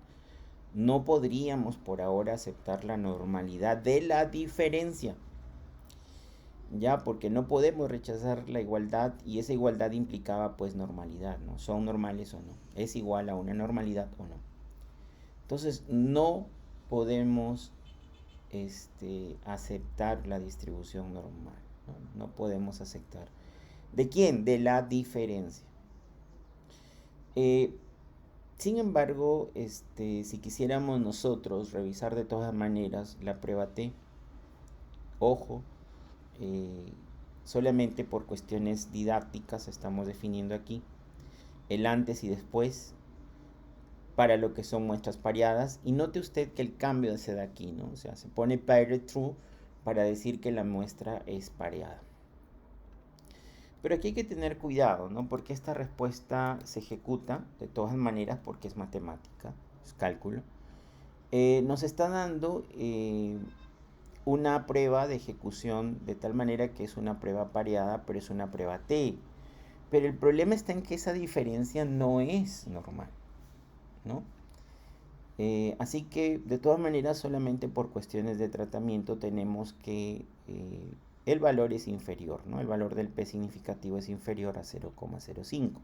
S1: No podríamos por ahora aceptar la normalidad de la diferencia, ya, porque no podemos rechazar la igualdad y esa igualdad implicaba pues normalidad, ¿no? ¿Son normales o no? ¿Es igual a una normalidad o no? Entonces no podemos aceptar la distribución normal, ¿no? No podemos aceptar. ¿De quién? De la diferencia. Sin embargo, si quisiéramos nosotros revisar de todas maneras la prueba T, ojo, solamente por cuestiones didácticas estamos definiendo aquí el antes y después para lo que son muestras pareadas, y note usted que el cambio se da aquí, ¿no? O sea, se pone paired true para decir que la muestra es pareada. Pero aquí hay que tener cuidado, ¿no? Porque esta respuesta se ejecuta de todas maneras porque es matemática, es cálculo. Nos está dando una prueba de ejecución de tal manera que es una prueba pareada, pero es una prueba T. Pero el problema está en que esa diferencia no es normal, ¿no? Así que de todas maneras solamente por cuestiones de tratamiento tenemos que el valor es inferior, ¿no? El valor del P significativo es inferior a 0,05.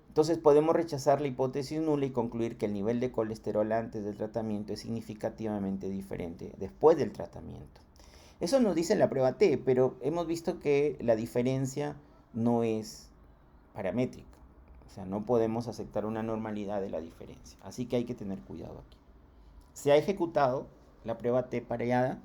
S1: Entonces podemos rechazar la hipótesis nula y concluir que el nivel de colesterol antes del tratamiento es significativamente diferente después del tratamiento. Eso nos dice la prueba T, pero hemos visto que la diferencia no es paramétrica. O sea, no podemos aceptar una normalidad de la diferencia. Así que hay que tener cuidado aquí. Se ha ejecutado la prueba T pareada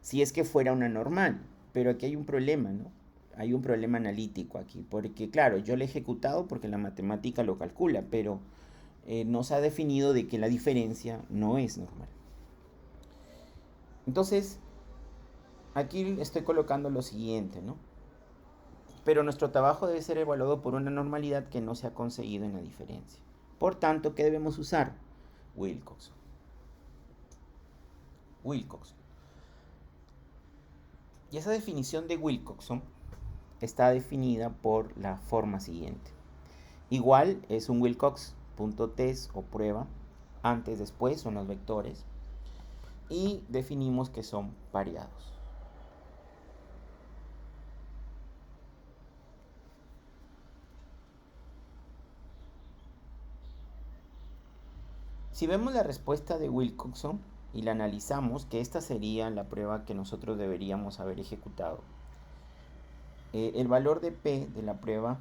S1: si es que fuera una normal, pero aquí hay un problema, ¿no? Hay un problema analítico aquí, porque claro, yo lo he ejecutado porque la matemática lo calcula, pero nos ha definido de que la diferencia no es normal. Entonces, aquí estoy colocando lo siguiente, ¿no? Pero nuestro trabajo debe ser evaluado por una normalidad que no se ha conseguido en la diferencia. Por tanto, ¿qué debemos usar? Wilcoxon. Wilcoxon. Y esa definición de Wilcoxon está definida por la forma siguiente. Igual es un Wilcox.test o prueba, antes, después son los vectores, y definimos que son pareados. Si vemos la respuesta de Wilcoxon y la analizamos, que esta sería la prueba que nosotros deberíamos haber ejecutado, el valor de P de la prueba,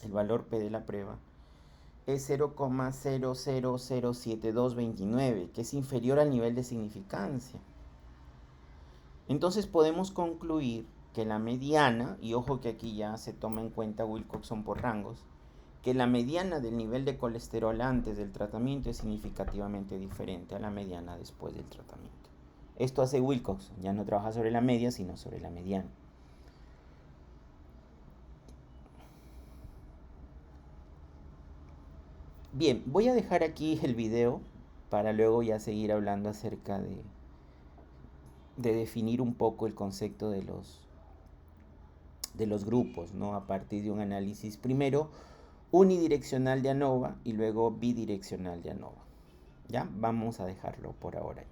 S1: el valor P de la prueba es 0,007229, que es inferior al nivel de significancia. Entonces podemos concluir que la mediana, y ojo que aquí ya se toma en cuenta Wilcoxon por rangos, que la mediana del nivel de colesterol antes del tratamiento es significativamente diferente a la mediana después del tratamiento. Esto hace Wilcoxon, ya no trabaja sobre la media, sino sobre la mediana. Bien, voy a dejar aquí el video para luego ya seguir hablando acerca de definir un poco el concepto de los grupos, ¿no? A partir de un análisis primero unidireccional de ANOVA y luego bidireccional de ANOVA. ¿Ya? Vamos a dejarlo por ahora.